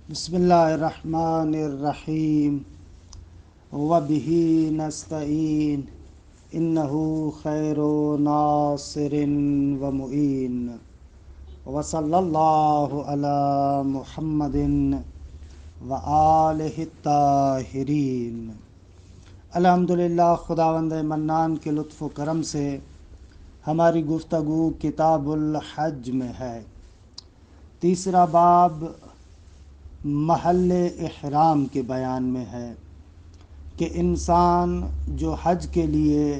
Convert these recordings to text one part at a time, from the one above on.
بسم اللہ الرحمن الرحیم وبہ نستعین انہ خیر ناصر ومعین وصلی اللہ علی محمد وآلہ الطاہرین۔ الحمدللہ، خداوند منان کے لطف و کرم سے ہماری گفتگو کتاب الحج میں ہے۔ تیسرا باب محل احرام کے بیان میں ہے کہ انسان جو حج کے لیے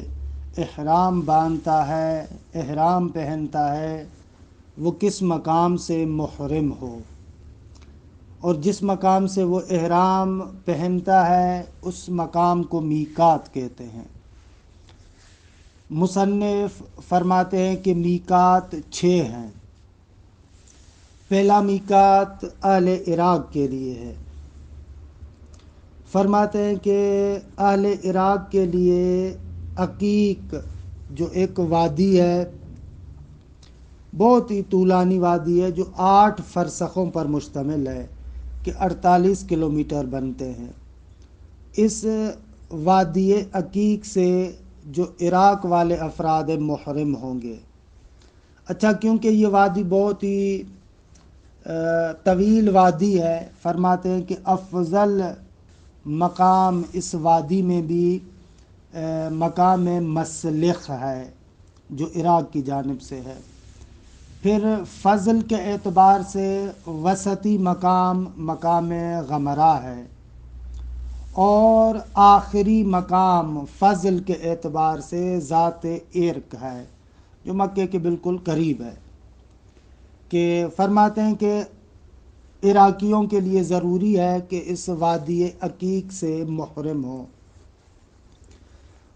احرام باندھتا ہے، احرام پہنتا ہے، وہ کس مقام سے محرم ہو، اور جس مقام سے وہ احرام پہنتا ہے اس مقام کو میقات کہتے ہیں۔ مصنف فرماتے ہیں کہ میقات 6 ہیں۔ پہلا میقات اہل عراق کے لیے ہے۔ فرماتے ہیں کہ اہل عراق کے لیے عقیق جو ایک وادی ہے، بہت ہی طولانی وادی ہے، جو 8 فرسخوں پر مشتمل ہے کہ 48 کلومیٹر بنتے ہیں۔ اس وادی عقیق سے جو عراق والے افراد محرم ہوں گے۔ اچھا، کیونکہ یہ وادی بہت ہی طویل وادی ہے، فرماتے ہیں کہ افضل مقام اس وادی میں بھی مقام مسلخ ہے جو عراق کی جانب سے ہے۔ پھر فضل کے اعتبار سے وسطی مقام غمرہ ہے، اور آخری مقام فضل کے اعتبار سے ذات عرق ہے جو مکے کے بالکل قریب ہے۔ کہ فرماتے ہیں کہ عراقیوں کے لیے ضروری ہے کہ اس وادی عقیق سے محرم ہو۔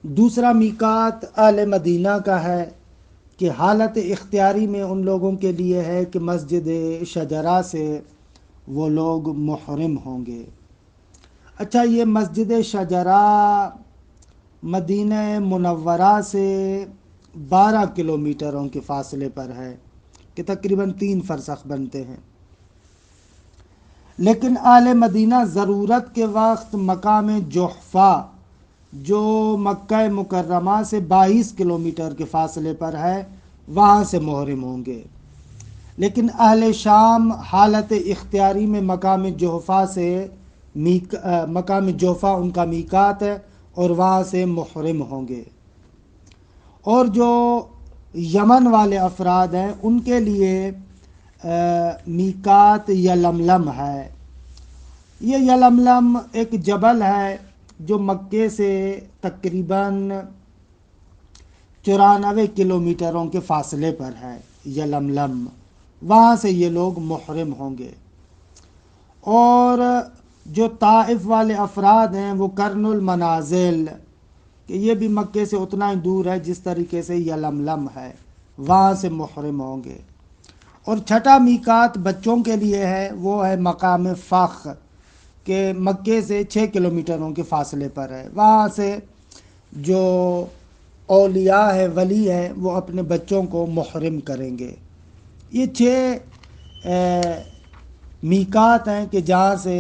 دوسرا میقات اہل مدینہ کا ہے کہ حالت اختیاری میں ان لوگوں کے لیے ہے کہ مسجد شجرہ سے وہ لوگ محرم ہوں گے۔ اچھا، یہ مسجد شجرہ مدینہ منورہ سے 12 کلومیٹروں کے فاصلے پر ہے کہ تقریباً 3 فرسخ بنتے ہیں۔ لیکن اہل مدینہ ضرورت کے وقت مقام جحفہ جو مکہ مکرمہ سے 22 کلومیٹر کے فاصلے پر ہے، وہاں سے محرم ہوں گے۔ لیکن اہل شام حالت اختیاری میں مقام جحفہ سے مقام جحفہ ان کا میقات ہے اور وہاں سے محرم ہوں گے۔ اور جو یمن والے افراد ہیں ان کے لیے میقات یلملم ہے۔ یہ یلملم ایک جبل ہے جو مکے سے تقریباً 94 کلومیٹروں کے فاصلے پر ہے۔ یلملم، وہاں سے یہ لوگ محرم ہوں گے۔ اور جو طائف والے افراد ہیں وہ قرن المنازل، کہ یہ بھی مکے سے اتنا ہی دور ہے جس طریقے سے یلملم ہے، وہاں سے محرم ہوں گے۔ اور چھٹا میقات بچوں کے لیے ہے، وہ ہے مقام فخ، کہ مکے سے 6 کلومیٹروں کے فاصلے پر ہے۔ وہاں سے جو اولیاء ہے، ولی ہے، وہ اپنے بچوں کو محرم کریں گے۔ یہ 6 میقات ہیں کہ جہاں سے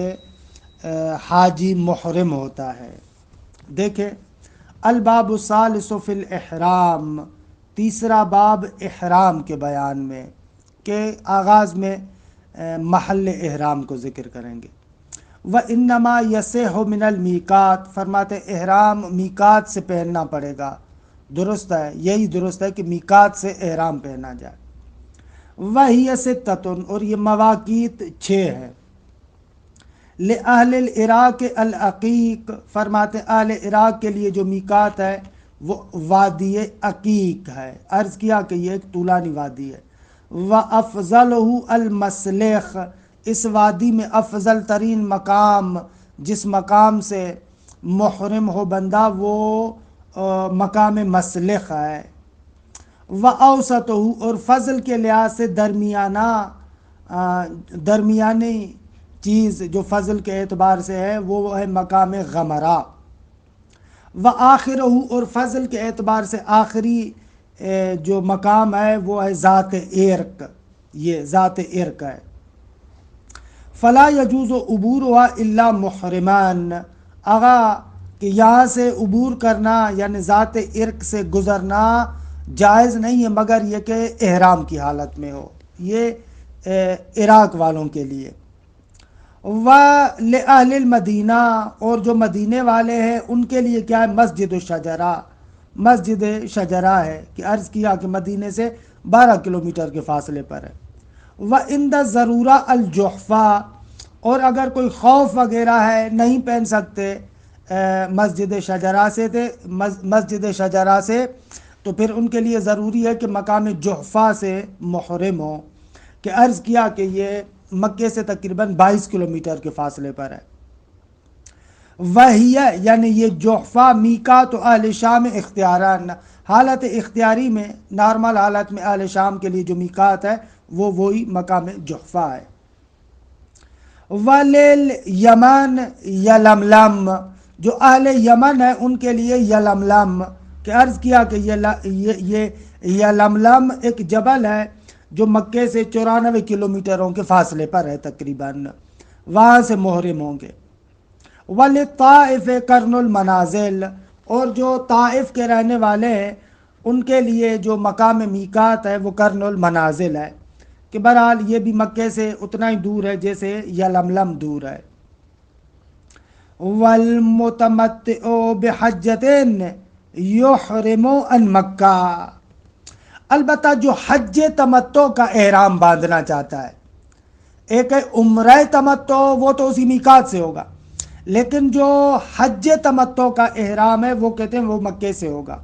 حاجی محرم ہوتا ہے۔ دیکھیں، الباب الثالث فی الاحرام، تیسرا باب احرام کے بیان میں، کہ آغاز میں محل احرام کو ذکر کریں گے۔ وَإِنَّمَا يَصِحُّ مِنَ الْمِیقات، فرماتے احرام میقات سے پہننا پڑے گا۔ درست ہے، یہی درست ہے کہ میقات سے احرام پہنا جائے۔ وَهِيَ سِتَّةٌ، اور یہ مواقیت 6 ہے۔ لِأَهْلِ الْعِرَاقِ الْعَقِیق، فرماتے اہل عراق کے لیے جو میقات ہے وہ وادی عقیق ہے۔ عرض کیا کہ یہ ایک طولانی وادی ہے۔ وَأَفْضَلُهُ الْمَسْلِخ، اس وادی میں افضل ترین مقام جس مقام سے محرم ہو بندہ وہ مقام مسلخ ہے۔ وَأَوْسَطُهُ، اور فضل کے لحاظ سے درمیانی چیز جو فضل کے اعتبار سے ہے وہ ہے مقام غمرہ۔ وَآخِرُهُ، اور فضل کے اعتبار سے آخری جو مقام ہے وہ ہے ذات عرق، یہ ذات عرق ہے۔ فلا یجوز عبورها الا محرمان، آغا کہ یہاں سے عبور کرنا یعنی ذات عرق سے گزرنا جائز نہیں ہے مگر یہ کہ احرام کی حالت میں ہو، یہ عراق والوں کے لیے۔ وَلِأَهْلِ الْمَدِینہ، اور جو مدینے والے ہیں ان کے لیے کیا ہے؟ مسجد الشجرہ، مسجد شجرہ ہے کہ عرض کیا کہ مدینے سے 12 کلومیٹر کے فاصلے پر ہے۔ وَعِنْدَ ضرورہ الجحفہ، اور اگر کوئی خوف وغیرہ ہے نہیں پہن سکتے مسجد شجرہ سے تو پھر ان کے لیے ضروری ہے کہ مقام جحفہ سے محرم ہو، کہ عرض کیا کہ یہ مکے سے تقریباً 22 کلومیٹر کے فاصلے پر ہے۔ وہی یعنی یہ جحفہ میقات اہل شام اختیاران، حالت اختیاری میں نارمل حالت میں اہل شام کے لیے جو میقات ہے وہ وہی مقام جحفہ ہے۔ وَلِلْيَمَنِ یلملم، جو اہل یمن ہے ان کے لیے یلملم، کہ عرض کیا کہ یہ یلملم ایک جبل ہے جو مکے سے 94 کلومیٹروں کے فاصلے پر ہے تقریباً، وہاں سے محرم ہوں گے۔ وَلِلطَّائِفِ قَرْنُ الْمَنَازِلِ، اور جو طائف کے رہنے والے ہیں ان کے لیے جو مقام میقات ہے وہ قرن المنازل ہے، کہ بہرحال یہ بھی مکے سے اتنا ہی دور ہے جیسے یلملم دور ہے۔ وَالْمُتَمَتِّعُ بِحَجَّةٍ يُحْرِمُ عَنْ مَکَّةَ، البتہ جو حج تمتع کا احرام باندھنا چاہتا ہے، ایک ہے عمرہ تمتع، وہ تو اسی میقات سے ہوگا، لیکن جو حج تمتع کا احرام ہے وہ کہتے ہیں وہ مکے سے ہوگا۔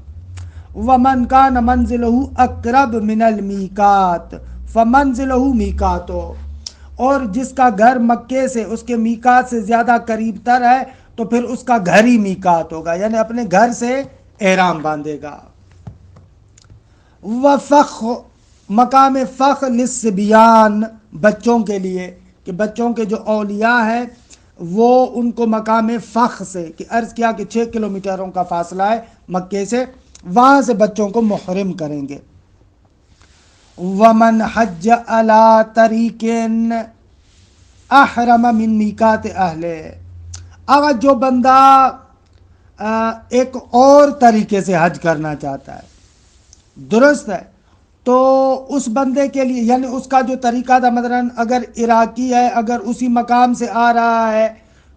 وَمَنْ كَانَ مَنْزِلُهُ أَقْرَبَ مِنَ الْمِيقَاتِ فَمَنْزِلُهُ مِيقَاتُهُ، اور جس کا گھر مکے سے اس کے میقات سے زیادہ قریب تر ہے تو پھر اس کا گھر ہی میقات ہوگا، یعنی اپنے گھر سے احرام باندھے گا۔ وفخ، مقام فخ للصبیان، بچوں کے لیے، کہ بچوں کے جو اولیاء ہیں وہ ان کو مقام فخ سے، کہ عرض کیا کہ 6 کلومیٹروں کا فاصلہ ہے مکے سے، وہاں سے بچوں کو محرم کریں گے۔ ومن حج علی طریق احرم من میقات اہل، اگر جو بندہ ایک اور طریقے سے حج کرنا چاہتا ہے، درست ہے، تو اس بندے کے لیے یعنی اس کا جو طریقہ تھا، مثلاً اگر عراقی ہے اگر اسی مقام سے آ رہا ہے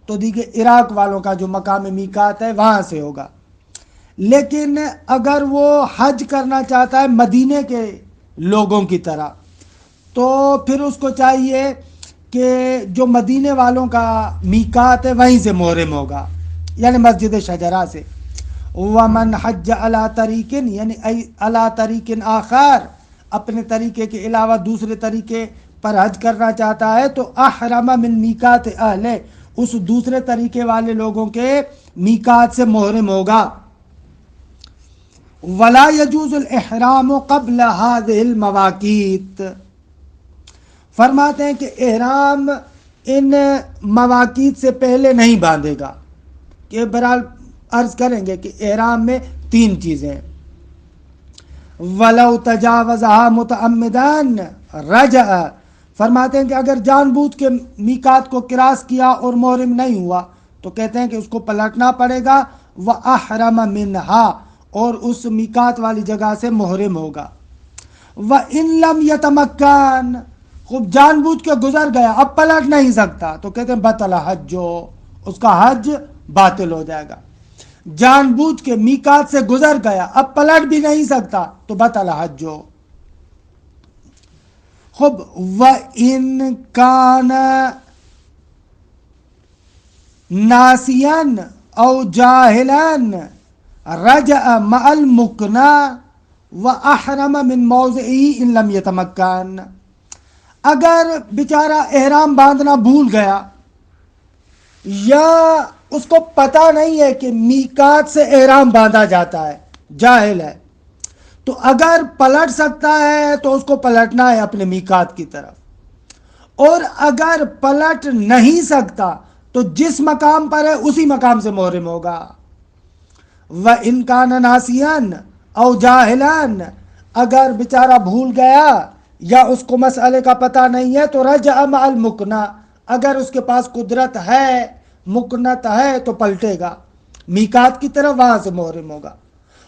تو دیکھیے عراق والوں کا جو مقام میقات ہے وہاں سے ہوگا، لیکن اگر وہ حج کرنا چاہتا ہے مدینے کے لوگوں کی طرح تو پھر اس کو چاہیے کہ جو مدینے والوں کا میقات ہے وہیں سے محرم ہوگا، یعنی مسجد شجرہ سے۔ ومن حج علی طریق، یعنی علی طریق آخر، اپنے طریقے کے علاوہ دوسرے طریقے پر حج کرنا چاہتا ہے تو احرم من میقات اہل، اس دوسرے طریقے والے لوگوں کے میقات سے محرم ہوگا۔ ولا یجوز الاحرام قبل هذه المواقیت، فرماتے ہیں کہ احرام ان مواقیت سے پہلے نہیں باندھے گا، کہ بہرحال عرض کریں گے کہ احرام میں 3 چیزیں، وَلَوْ تَجَاوَزَهَا مُتَعَمِّدًا رَجَعَ، فرماتے ہیں کہ اگر جان بوجھ کے میقات کو کراس کیا اور محرم نہیں ہوا تو کہتے ہیں کہ اس کو پلٹنا پڑے گا، وَأَحْرَمَ مِنْهَا، اور اس میقات والی جگہ سے محرم ہوگا۔ وَإِن لَمْ يَتَمَكَّنْ، خوب جان بوجھ کے گزر گیا اب پلٹ نہیں سکتا تو کہتے ہیں بطل حج، اس کا حج باطل ہو جائے گا۔ جان بوجھ کے میقات سے گزر گیا اب پلٹ بھی نہیں سکتا تو بطل حج۔ خوب وَإِن كَانَ نَاسِيًا أَوْ جَاهِلًا رَجَعَ مَعَ الْمُقْنَى وَأَحْرَمَ مِن مَوْضِعِهِ إِن لَمْ يَتَمَكَّنْ، اگر بیچارہ احرام باندھنا بھول گیا یا اس کو پتہ نہیں ہے کہ میقات سے احرام باندھا جاتا ہے، جاہل ہے، تو اگر پلٹ سکتا ہے تو اس کو پلٹنا ہے اپنے میقات کی طرف، اور اگر پلٹ نہیں سکتا تو جس مقام پر ہے اسی مقام سے محرم ہوگا۔ وَإِن كَانَ نَاسِيًا أَوْ جَاهِلًا، اگر بیچارہ بھول گیا یا اس کو مسئلے کا پتہ نہیں ہے تو رجع مع المقنع، اگر اس کے پاس قدرت ہے، مکنت ہے تو پلٹے گا میقات کی طرف، وہاں سے محرم ہوگا۔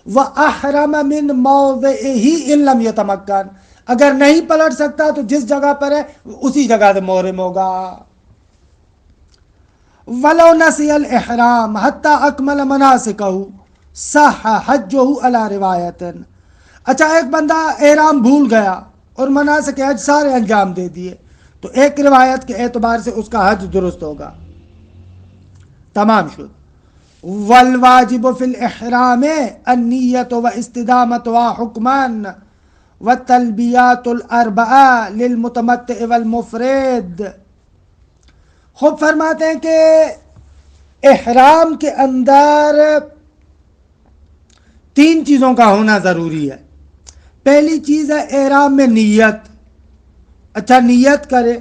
وَأَحْرَمَ مِن مَوْضِعِهِ إِن لَمْ يَتَمَكَّنْ، اگر نہیں پلٹ سکتا تو جس جگہ پر ہے اسی جگہ سے محرم ہوگا۔ وَلَوْ نَسِيَ الْإِحْرَامَ حَتَّى أَكْمَلَ مَنَاسِكَهُ صَحَّ حَجُّهُ عَلَى رِوَایَةٍ، اچھا ایک بندہ احرام بھول گیا اور مناسک حج سارے انجام دے دیے تو ایک روایت کے اعتبار سے اس کا حج درست ہوگا، تمام شد۔ والواجب فی الاحرام النیت و استدامت و حکمان و تلبیات الاربعہ للمتمتع والمفرد۔ خوب فرماتے ہیں کہ احرام کے اندر 3 چیزوں کا ہونا ضروری ہے۔ پہلی چیز ہے احرام میں نیت، اچھا نیت کرے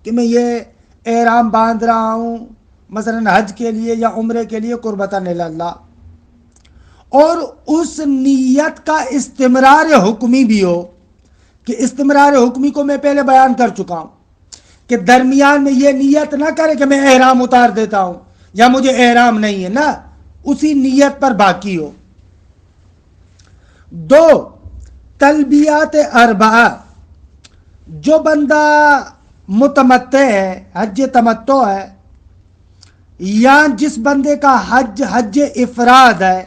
کہ میں یہ احرام باندھ رہا ہوں مثلا حج کے لیے یا عمرے کے لیے قربتاً اللہ، اور اس نیت کا استمرار حکمی بھی ہو، کہ استمرار حکمی کو میں پہلے بیان کر چکا ہوں کہ درمیان میں یہ نیت نہ کرے کہ میں احرام اتار دیتا ہوں یا مجھے احرام نہیں ہے، نہ اسی نیت پر باقی ہو۔ 2 تلبیات اربعہ، جو بندہ متمتع ہے، حج تمتع ہے، یا جس بندے کا حج افراد ہے،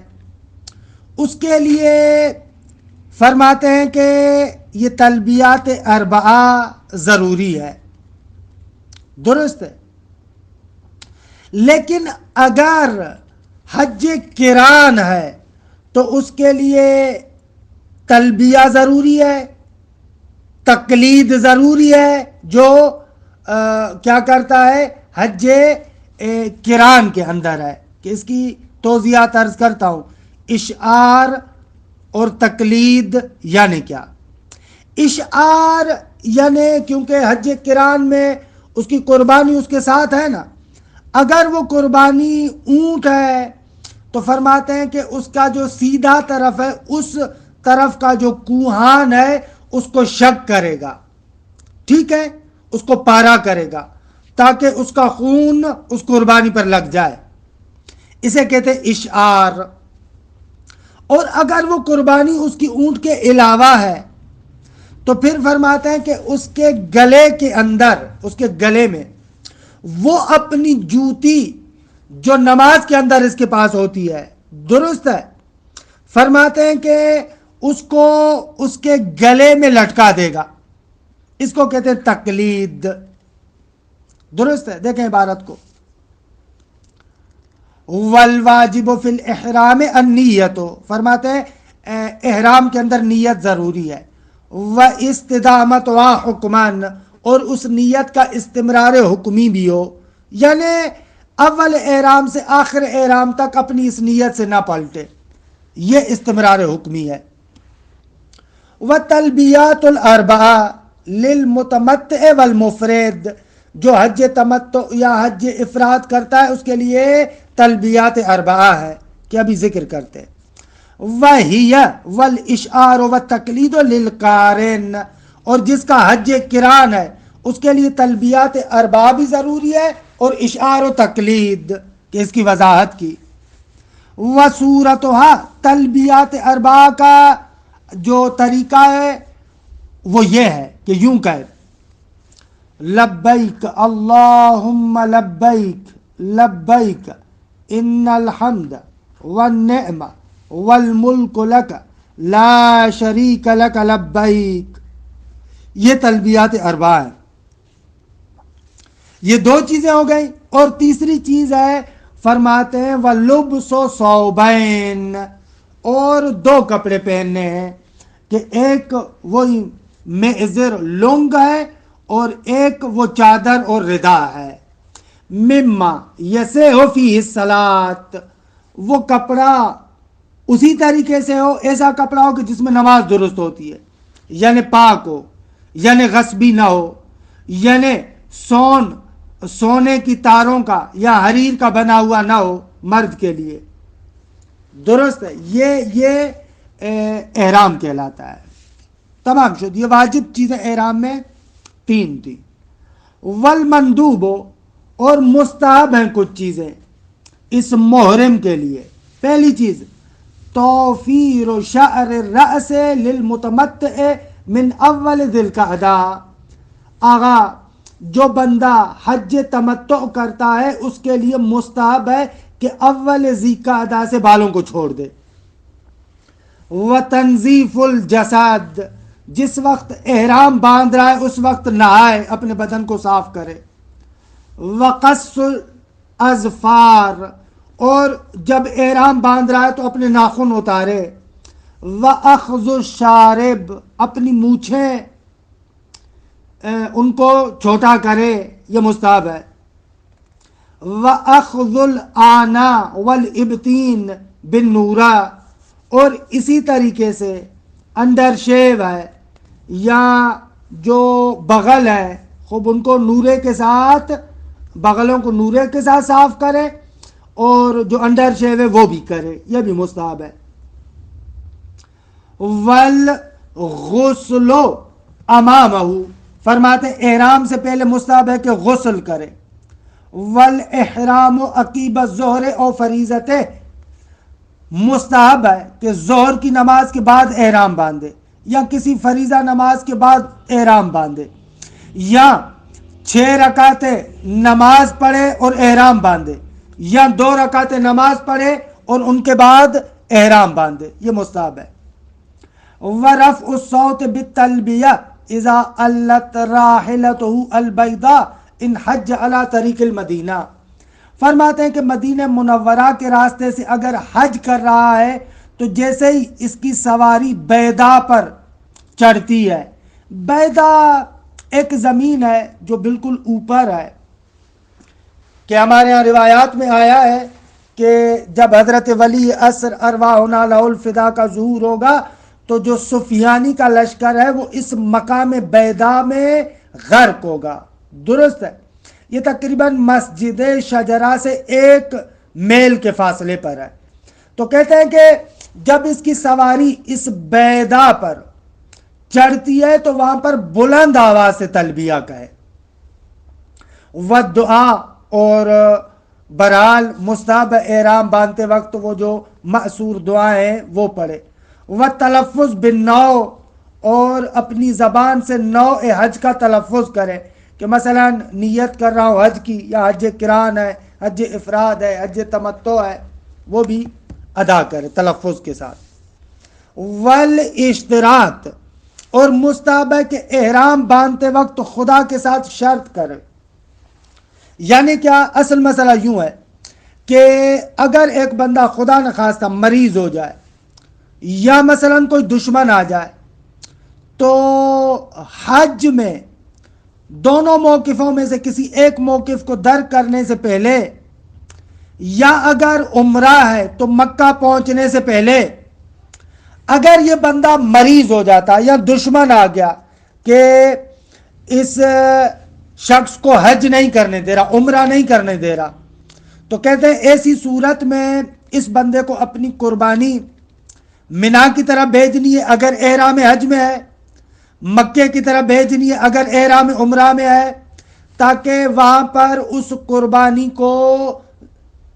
اس کے لیے فرماتے ہیں کہ یہ تلبیات اربعہ ضروری ہے، درست ہے۔ لیکن اگر حج قران ہے تو اس کے لیے تلبیہ ضروری ہے، تقلید ضروری ہے، جو کیا کرتا ہے حج قران کے اندر ہے، کہ اس کی توضیحات عرض کرتا ہوں۔ اشعار اور تقلید یعنی کیا؟ اشعار یعنی کیونکہ حج قران میں اس کی قربانی اس کے ساتھ ہے نا، اگر وہ قربانی اونٹ ہے تو فرماتے ہیں کہ اس کا جو سیدھا طرف ہے اس طرف کا جو کوہان ہے اس کو شق کرے گا، ٹھیک ہے، اس کو پارا کرے گا تاکہ اس کا خون اس قربانی پر لگ جائے، اسے کہتے ہیں اشعار۔ اور اگر وہ قربانی اس کی اونٹ کے علاوہ ہے تو پھر فرماتے ہیں کہ اس کے گلے کے اندر، اس کے گلے میں وہ اپنی جوتی جو نماز کے اندر اس کے پاس ہوتی ہے، درست ہے، فرماتے ہیں کہ اس کو اس کے گلے میں لٹکا دے گا، اس کو کہتے ہیں تقلید، درست ہے۔ دیکھیں عبارت کو، والواجب فی الاحرام النیت، فرماتے ہیں احرام کے اندر نیت ضروری ہے، واستدامت و حکمان، اور اس نیت کا استمرار حکمی بھی ہو، یعنی اول احرام سے آخر احرام تک اپنی اس نیت سے نہ پلٹے، یہ استمرار حکمی ہے۔ وتلبیات الاربعہ للمتمتع والمفرد، جو حج تمتع یا حج افراد کرتا ہے اس کے لیے تلبیات اربعہ ہے کہ ابھی ذکر کرتے ہیں۔ وَهِيَ وَالْإِشْعَارُ وَالتَّقْلِيدُ لِلْقَارِنِ، اور جس کا حج قران ہے اس کے لیے تلبیات اربعہ بھی ضروری ہے اور اشعار و تقلید، کہ اس کی وضاحت کی۔ وَصُورَتُهَا، تلبیات اربعہ کا جو طریقہ ہے وہ یہ ہے کہ یوں کہے، لبیک اللہم لبیک لبیک ان الحمد والنعمہ والملک لک لا شریک لک لبیک، یہ تلبیات اربعہ ہیں۔ یہ 2 چیزیں ہو گئیں، اور تیسری چیز ہے فرماتے ہیں وَلُبْسُ ثَوْبَيْن، اور 2 کپڑے پہننے ہیں، کہ ایک وہی معذر لنگ ہے اور ایک وہ چادر اور ردا ہے۔ مما یصح فیہ الصلاۃ، وہ کپڑا اسی طریقے سے ہو، ایسا کپڑا ہو کہ جس میں نماز درست ہوتی ہے، یعنی پاک ہو، یعنی غصبی نہ ہو، یعنی سونے کی تاروں کا یا حریر کا بنا ہوا نہ ہو مرد کے لیے، درست ہے، یہ احرام کہلاتا ہے، تمام شد۔ یہ واجب چیزیں احرام میں 3 تھی۔ والمندوب اور مستحب ہیں کچھ چیزیں اس محرم کے لیے. پہلی چیز توفیر شعر الرأس للمتمتع من اول ذی القعدہ. آغا جو بندہ حج تمتع کرتا ہے اس کے لیے مستحب ہے کہ اول ذی القعدہ سے بالوں کو چھوڑ دے. وتنظیف الجسد جس وقت احرام باندھ رہا ہے اس وقت نہائے اپنے بدن کو صاف کرے. وقص الاظفار اور جب احرام باندھ رہا ہے تو اپنے ناخن اتارے. وَأَخْذُ الشَّارِبِ اپنی مونچھیں ان کو چھوٹا کرے، یہ مستحب ہے. وَأَخْذُ الْآنَا وَالْإِبْطِينَ بِالنُّورَ اور اسی طریقے سے انڈر شیو ہے یا جو بغل ہے خوب ان کو نورے کے ساتھ، بغلوں کو نورے کے ساتھ صاف کرے اور جو انڈر شیو ہے وہ بھی کرے، یہ بھی مستحب ہے. والغسل امامہ فرماتے احرام سے پہلے مستحب ہے کہ غسل کرے. والاحرام عقیب الظہر او فریضت مستحب ہے کہ ظہر کی نماز کے بعد احرام باندھے یا کسی فریضہ نماز کے بعد احرام باندھے یا 6 رکعتیں نماز پڑھے اور احرام باندھے یا 2 رکعتیں نماز پڑھے اور ان کے بعد احرام باندھے، یہ مستحب ہے. ورفع الصوت بالتلبیہ اذا علت راحلته البیضاء ان حج علی طریق المدینہ فرماتے ہیں کہ مدینہ منورہ کے راستے سے اگر حج کر رہا ہے تو جیسے ہی اس کی سواری بیضاء پر چڑھتی ہے، بیضاء ایک زمین ہے جو بالکل اوپر ہے، کہ ہمارے یہاں روایات میں آیا ہے کہ جب حضرت ولی عصر ارواحنا لہ الفدا کا ظہور ہوگا تو جو سفیانی کا لشکر ہے وہ اس مقام بیضاء میں غرق ہوگا. درست ہے، یہ تقریباً مسجد شجرہ سے 1 میل کے فاصلے پر ہے. تو کہتے ہیں کہ جب اس کی سواری اس بیضاء پر چڑھتی ہے تو وہاں پر بلند آواز سے تلبیہ کہے. والدعا اور برحال مستحب احرام باندھتے وقت وہ جو مأثور دعائیں ہیں وہ پڑھے. وتلفظ بالنوع اور اپنی زبان سے نوع حج کا تلفظ کرے، کہ مثلا نیت کر رہا ہوں حج کی، یا حج قران ہے، حج افراد ہے، حج تمتع ہے، وہ بھی ادا کرے تلفظ کے ساتھ. والاشتراط اور مستحب ہے کہ احرام باندھتے وقت خدا کے ساتھ شرط کرے. یعنی کیا؟ اصل مسئلہ یوں ہے کہ اگر ایک بندہ خدا نخواستہ مریض ہو جائے یا مثلا کوئی دشمن آ جائے تو حج میں دونوں موقفوں میں سے کسی ایک موقف کو درک کرنے سے پہلے یا اگر عمرہ ہے تو مکہ پہنچنے سے پہلے اگر یہ بندہ مریض ہو جاتا یا دشمن آ گیا کہ اس شخص کو حج نہیں کرنے دے رہا، عمرہ نہیں کرنے دے رہا، تو کہتے ہیں ایسی صورت میں اس بندے کو اپنی قربانی منا کی طرف بھیجنی ہے اگر احرام حج میں ہے، مکے کی طرف بھیجنی ہے اگر احرام عمرہ میں ہے، تاکہ وہاں پر اس قربانی کو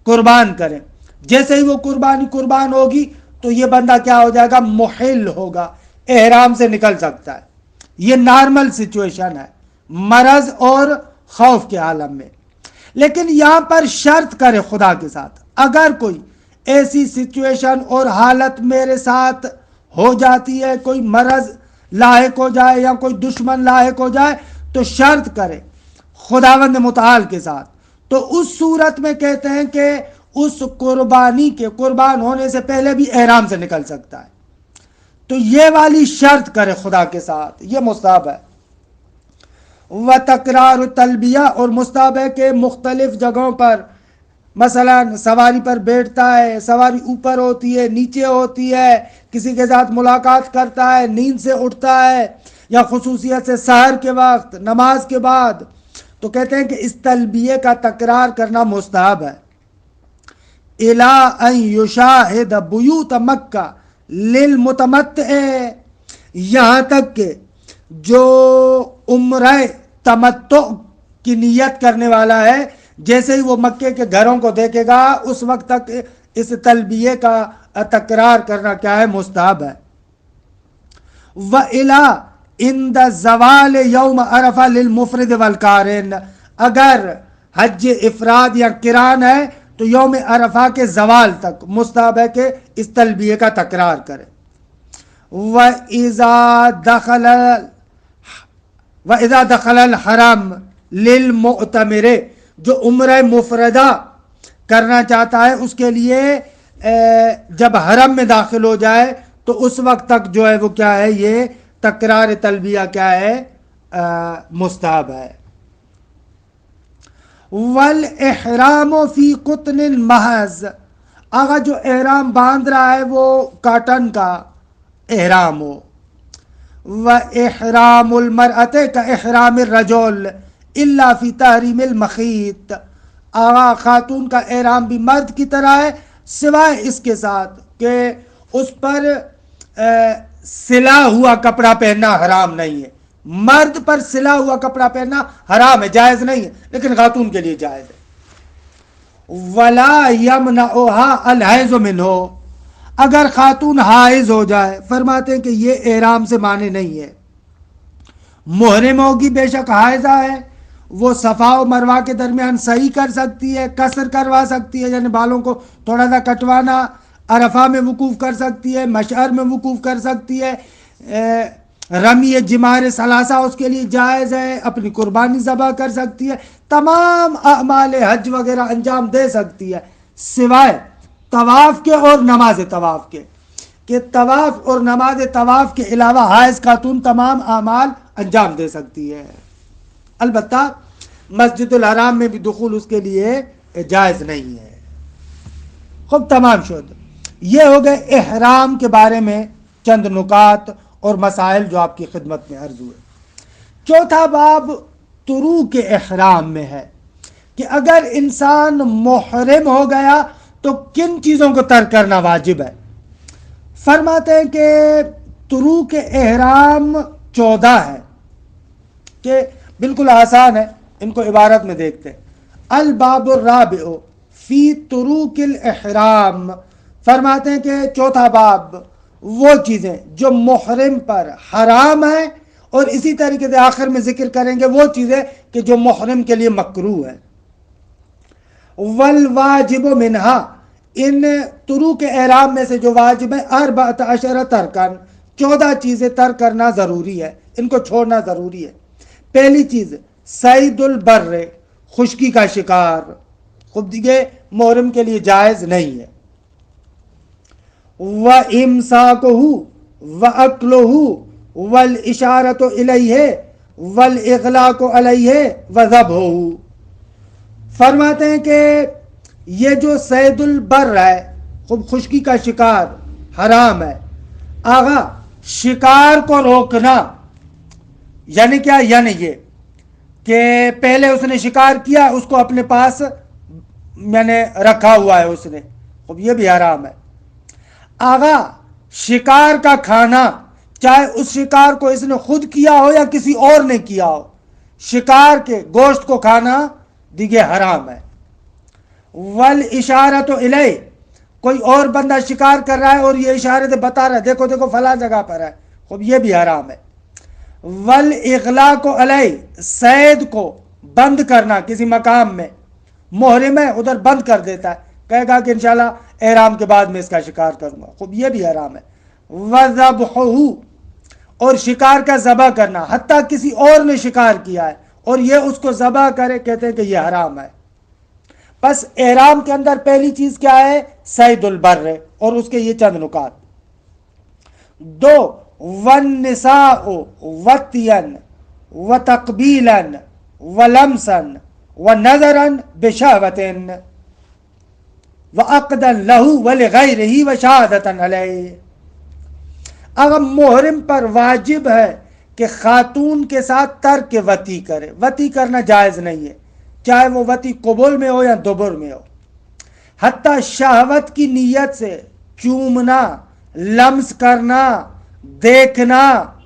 قربان کریں. جیسے ہی وہ قربانی قربان ہوگی تو یہ بندہ کیا ہو جائے گا؟ محل ہوگا، احرام سے نکل سکتا ہے. یہ نارمل سچویشن ہے مرض اور خوف کے عالم میں. لیکن یہاں پر شرط کرے خدا کے ساتھ، اگر کوئی ایسی سچویشن اور حالت میرے ساتھ ہو جاتی ہے، کوئی مرض لاحق ہو جائے یا کوئی دشمن لاحق ہو جائے، تو شرط کرے خداوند متعال کے ساتھ. تو اس صورت میں کہتے ہیں کہ اس قربانی کے قربان ہونے سے پہلے بھی احرام سے نکل سکتا ہے. تو یہ والی شرط کرے خدا کے ساتھ، یہ مستحب ہے. وتکرار التلبیہ اور مستحب ہے کہ مختلف جگہوں پر مثلا سواری پر بیٹھتا ہے، سواری اوپر ہوتی ہے، نیچے ہوتی ہے، کسی کے ساتھ ملاقات کرتا ہے، نیند سے اٹھتا ہے یا خصوصیت سے سحر کے وقت نماز کے بعد، تو کہتے ہیں کہ اس تلبیہ کا تکرار کرنا مستحب ہے. اِلَىٰ أَن يُشَاهِدَ بُيُوتَ مَکَّةَ لِلْمُتَمَتِّعِ یہاں تک کہ جو عمرہ تمتع کی نیت کرنے والا ہے، جیسے ہی وہ مکے کے گھروں کو دیکھے گا اس وقت تک اس تلبیے کا تکرار کرنا کیا ہے؟ مستحب ہے۔ وَإِلَىٰ عِنْدَ زَوَالِ يَوْمَ عَرَفَةَ لِلْمُفْرِدِ وَالْقَارِنِ، اگر حج افراد یا قران ہے تو یوم عرفہ کے زوال تک مستحب ہے کہ اس تلبیے کا تکرار کرے۔ وَإِذَا دَخَلَ الْحَرَمَ لِلْمُعْتَمِرِ، جو عمرہ مفردہ کرنا چاہتا ہے اس کے لیے جب حرم میں داخل ہو جائے تو اس وقت تک جو ہے وہ کیا ہے؟ یہ تکرار تلبیہ کیا ہے؟ مستحب ہے۔ وَالْإِحْرَامُ فِي قُطْنٍ مَحْضٍ، اگر جو احرام باندھ رہا ہے وہ کاٹن کا احرام ہو۔ وَإِحْرَامُ الْمَرْأَةِ كَإِحْرَامِ الرَّجُلِ إِلَّا فِي تَحْرِيمِ الْمَخِيطِ، خاتون کا احرام بھی مرد کی طرح ہے سوائے اس کے ساتھ کہ اس پر سلا ہوا کپڑا پہننا حرام نہیں ہے۔ مرد پر سلا ہوا کپڑا پہننا حرام ہے، جائز نہیں ہے، لیکن خاتون کے لیے جائز ہے۔ وَلَا يَمْنَعُهَا الْحَيْضُ مِنْهُ، اگر خاتون حائض ہو جائے، فرماتے ہیں کہ یہ احرام سے مانے نہیں ہے۔ محرم ہوگی، بے شک حائضہ ہے، وہ صفا و مروہ کے درمیان صحیح کر سکتی ہے، قصر کروا سکتی ہے، یعنی بالوں کو تھوڑا سا کٹوانا، عرفہ میں وقوف کر سکتی ہے، مشعر میں وقوف کر سکتی ہے، رمی جمار ثلاثہ اس کے لیے جائز ہے، اپنی قربانی ذبح کر سکتی ہے، تمام اعمال حج وغیرہ انجام دے سکتی ہے سوائے طواف کے اور نماز طواف کے، کہ طواف اور نماز طواف کے علاوہ حائض خاتون تمام اعمال انجام دے سکتی ہے۔ البتہ مسجد الحرام میں بھی دخول اس کے لیے جائز نہیں ہے۔ خوب تمام شد، یہ ہو گئے احرام کے بارے میں چند نکات اور مسائل جو آپ کی خدمت میں عرض ہوئے۔ چوتھا باب طروق احرام میں ہے کہ اگر انسان محرم ہو گیا تو کن چیزوں کو ترک کرنا واجب ہے۔ فرماتے ہیں کہ طروق احرام 14 ہے، کہ بالکل آسان ہے، ان کو عبارت میں دیکھتے ہیں۔ الباب الرابع فی طروق الاحرام، فرماتے ہیں کہ چوتھا باب وہ چیزیں جو محرم پر حرام ہیں، اور اسی طریقے سے آخر میں ذکر کریں گے وہ چیزیں کہ جو محرم کے لیے مکروہ ہے۔ والواجب منہا، ان طروق احرام میں سے جو واجب ہے 14 ترکن، 14 چیزیں ترک کرنا ضروری ہے، ان کو چھوڑنا ضروری ہے۔ پہلی چیز صید البر، خشکی کا شکار، خود دیکھے محرم کے لیے جائز نہیں ہے۔ وَإِمْسَاكُهُ وَأَكْلُهُ وَالْإِشَارَةُ إِلَيْهِ وَالْإِغْلَاقُ عَلَيْهِ وَذَبْحُهُ، فرماتے ہیں کہ یہ جو صید البر ہے، خود خشکی کا شکار حرام ہے۔ آغا شکار کو روکنا یعنی کیا؟ یعنی یہ کہ پہلے اس نے شکار کیا، اس کو اپنے پاس یعنی رکھا ہوا ہے اس نے، خب یہ بھی حرام ہے۔ آغا شکار کا کھانا، چاہے اس شکار کو اس نے خود کیا ہو یا کسی اور نے کیا ہو، شکار کے گوشت کو کھانا دیگے حرام ہے۔ والاشارۃ الیہ، کوئی اور بندہ شکار کر رہا ہے اور یہ اشارے سے بتا رہا ہے دیکھو دیکھو فلاں جگہ پر ہے، خب یہ بھی حرام ہے۔ والاغلاق علیہ، صید کو بند کرنا کسی مقام میں، محرم ہے ادھر بند کر دیتا ہے، کہے گا کہ انشاءاللہ احرام کے بعد میں اس کا شکار کروں گا، خب یہ بھی حرام ہے۔ وذبحہ، اور شکار کا ذبح کرنا، حتیٰ کسی اور نے شکار کیا ہے اور یہ اس کو ذبح کرے، کہتے ہیں کہ یہ حرام ہے۔ بس احرام کے اندر پہلی چیز کیا ہے؟ صید البر ہے، اور اس کے یہ چند نکات۔ 2 والنساء وطیا وتقبیلا ولمسا ونظرا بشہوۃ وعقدا لہ ولغیرہ وشہادۃ علیہ، اگر محرم پر واجب ہے کہ خاتون کے ساتھ ترک وطی کرے، وطی کرنا جائز نہیں ہے، چاہے وہ وطی قبول میں ہو یا دبر میں ہو، حتیٰ شہوت کی نیت سے چومنا، لمس کرنا، دیکھنا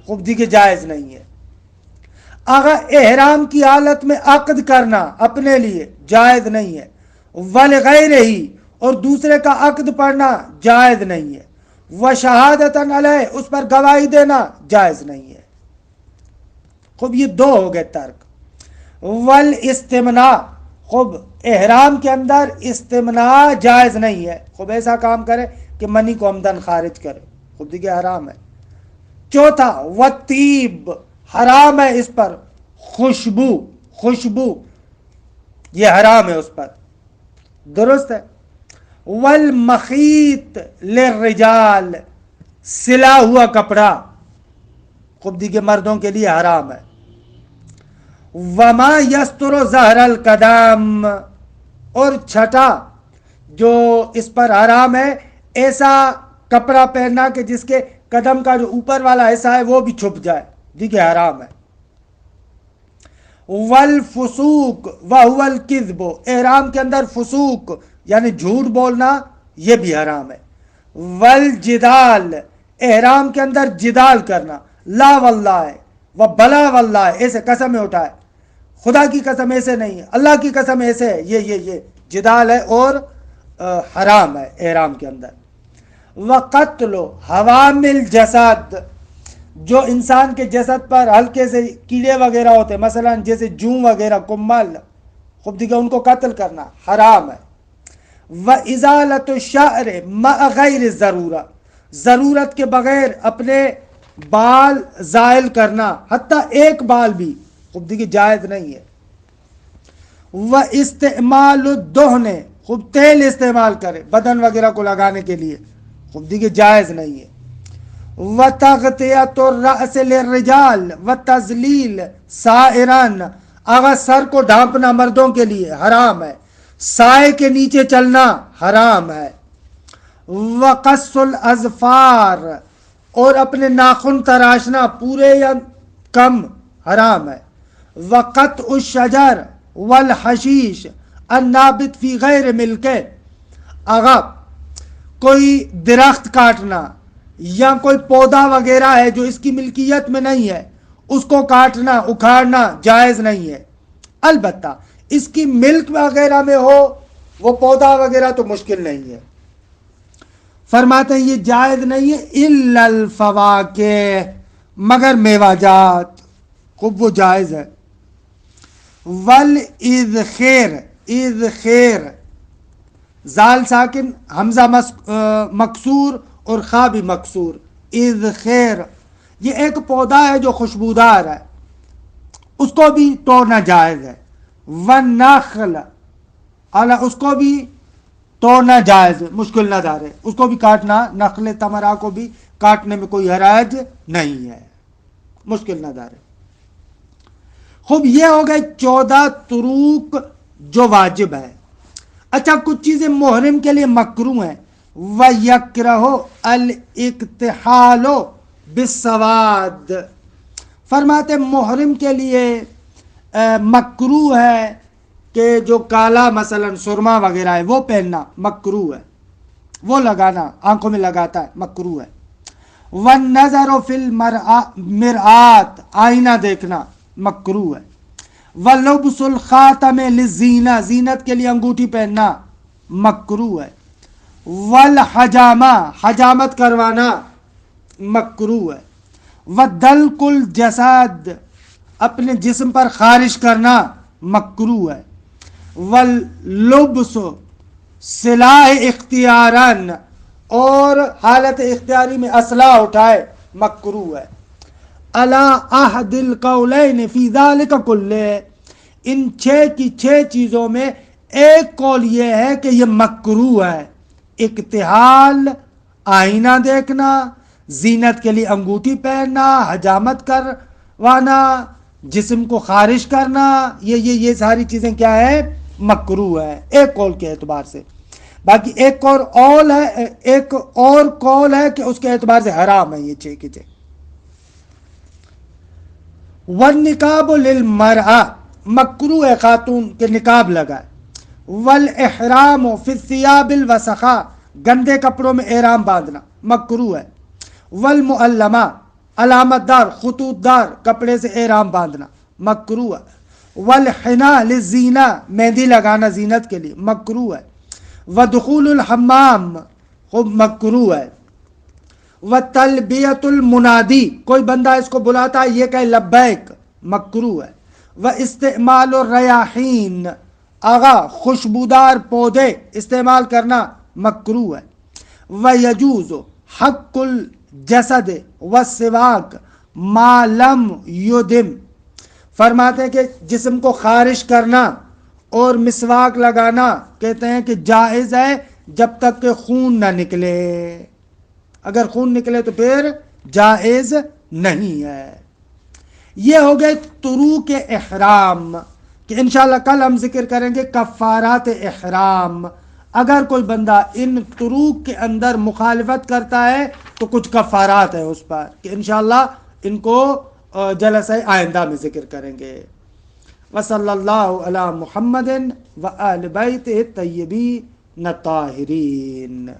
خوب دیکھے جائز نہیں ہے۔ اگر احرام کی حالت میں عقد کرنا اپنے لیے جائز نہیں ہے، ولغیرہ اور دوسرے کا عقد پڑھنا جائز نہیں ہے، وشہادتاً علیہ اس پر گواہی دینا جائز نہیں ہے۔ خوب یہ دو ہو گئے ترک۔ والاستمناء، خوب احرام کے اندر استمناء جائز نہیں ہے، خوب ایسا کام کرے کہ منی کو عمدن خارج کرے، خوب دیکھیں حرام ہے۔ چوتھا والطیب، حرام ہے اس پر خوشبو یہ حرام ہے اس پر، درست ہے۔ والمخیط للرجال، سلا ہوا کپڑا خوب دیکھیں مردوں کے لیے حرام ہے۔ وما یستر ظہر القدم، اور چھٹا جو اس پر حرام ہے ایسا کپڑا پہننا کہ جس کے قدم کا جو اوپر والا حصہ ہے وہ بھی چھپ جائے، دیکھیں حرام ہے۔ والفسوق وہو الکذب، احرام کے اندر فسوق یعنی جھوٹ بولنا یہ بھی حرام ہے۔ والجدال، احرام کے اندر جدال کرنا، لا واللہ و بلا واللہ ایسے قسمیں اٹھائے، خدا کی قسم ایسے نہیں ہے، اللہ کی قسم ایسے ہے، یہ جدال ہے اور حرام ہے احرام کے اندر۔ وقتل حوام الجسد، جو انسان کے جسد پر ہلکے سے کیڑے وغیرہ ہوتے ہیں، مثلا جیسے جوں وغیرہ، کمل، خوب دیکھیں ان کو قتل کرنا حرام ہے۔ وَإِزَالَةُ الشَّعْرِ مَعَ غَيْرِ الضَّرُورَةِ، ضرورت کے بغیر اپنے بال زائل کرنا، حتیٰ ایک بال بھی خوب دیکھیں جائز نہیں ہے۔ وَإِسْتِعْمَالُ الدُّهْنِ، خوب تیل استعمال کرے بدن وغیرہ کو لگانے کے لیے، خوب دیکھیں جائز نہیں ہے۔ وَتَغْطِيَةُ الرَّأْسِ لِلرِّجَالِ وَتَذْلِيلُ سَائِرًا، اگر سر کو ڈھانپنا مردوں کے لیے حرام ہے، سائے کے نیچے چلنا حرام ہے۔ وَقَصُّ الْأَظْفَارِ، اور اپنے ناخن تراشنا پورے یا کم حرام ہے۔ وَقَطْعُ الشَّجَرِ وَالْحَشِيشِ النَّابِتِ فِي غَيْرِ مِلْكِهِ، اگر کوئی درخت کاٹنا یا کوئی پودا وغیرہ ہے جو اس کی ملکیت میں نہیں ہے اس کو کاٹنا اکھاڑنا جائز نہیں ہے، البتہ اس کی ملک وغیرہ میں ہو وہ پودا وغیرہ تو مشکل نہیں ہے۔ فرماتے ہیں یہ جائز نہیں ہے الا الفواکہ، مگر میوہ جات، خوب وہ جائز ہے۔ والاذخیر، اذخیر زال ساکن، حمزہ مکسور اور خا بھی مکسور، اذخیر یہ ایک پودا ہے جو خوشبودار ہے، اس کو بھی توڑنا جائز ہے۔ والنخل، اس کو بھی توڑنا جائز ہے، مشکل نہ دار ہے، اس کو بھی کاٹنا، نخل تمرا کو بھی کاٹنے میں کوئی حرج نہیں ہے، مشکل نہ دار ہے۔ خوب یہ ہو گئے 14 طروق جو واجب ہے۔ اچھا کچھ چیزیں محرم کے لیے مکروہ ہیں۔ وَيَكْرَهُ الْاِقْتِحَالُ بِالسَّوَادِ، فرماتے محرم کے لیے مکروہ ہے کہ جو کالا مثلا سرما وغیرہ ہے وہ پہننا مکروہ ہے، وہ لگانا آنکھوں میں لگاتا ہے مکروہ ہے۔ وَالنَّظَرُ فِي الْمِرْآتِ، آئینہ دیکھنا مکروہ ہے۔ وَلُبْسُ الْخَاتَمِ لِلزِّینَةِ، زینت کے لیے انگوٹھی پہننا مکروہ ہے۔ والحجامہ، حجامت کروانا مکروہ ہے۔ وَدَلْكُ الْجَسَدِ، اپنے جسم پر خارش کرنا مکروہ ہے۔ وَاللُّبْسُ سلاح اختیاراً، اور حالت اختیاری میں اسلحہ اٹھائے مکروہ ہے۔ علی احد القولین فی ذلک کلہ، ان 6 کی 6 چیزوں میں ایک قول یہ ہے کہ یہ مکروہ ہے۔ اقتحال، آئینہ دیکھنا، زینت کے لیے انگوٹھی پہننا، حجامت کروانا، جسم کو خارش کرنا، یہ ساری چیزیں کیا ہے؟ مکروہ ہے ایک قول کے اعتبار سے۔ باقی ایک اور قول ہے کہ اس کے اعتبار سے حرام ہے یہ 6 کی 6۔ والنقاب للمرأة، مکروہ ہے خاتون کے نقاب لگائے۔ والاحرام فی الثیاب الوسخاء، گندے کپڑوں میں احرام باندھنا مکروہ ہے۔ والمعلمہ، علامت دار خطوط دار کپڑے سے احرام باندھنا مکروہ ہے، والحنا للزینہ مہندی لگانا زینت کے لیے مکروہ ہے، ودخول الحمام خوب مکروہ ہے، وتلبیۃ المنادی کوئی بندہ اس کو بلاتا ہے یہ کہے لبیک مکروہ ہے، واستعمال الریاحین آغا خوشبودار پودے استعمال کرنا مکروہ ہے، ویجوز حق الجسد والسواک ما لم یدم فرماتے ہیں کہ جسم کو خارش کرنا اور مسواک لگانا کہتے ہیں کہ جائز ہے جب تک کہ خون نہ نکلے، اگر خون نکلے تو پھر جائز نہیں ہے۔ یہ ہو گئے طروق احرام کہ انشاءاللہ کل ہم ذکر کریں گے کفارات احرام۔ اگر کوئی بندہ ان طروق کے اندر مخالفت کرتا ہے تو کچھ کفارات ہے اس پر کہ انشاءاللہ ان کو جلسہ آئندہ میں ذکر کریں گے۔ وصلی اللہ علی محمد و آل بیتہ الطیبین الطاہرین۔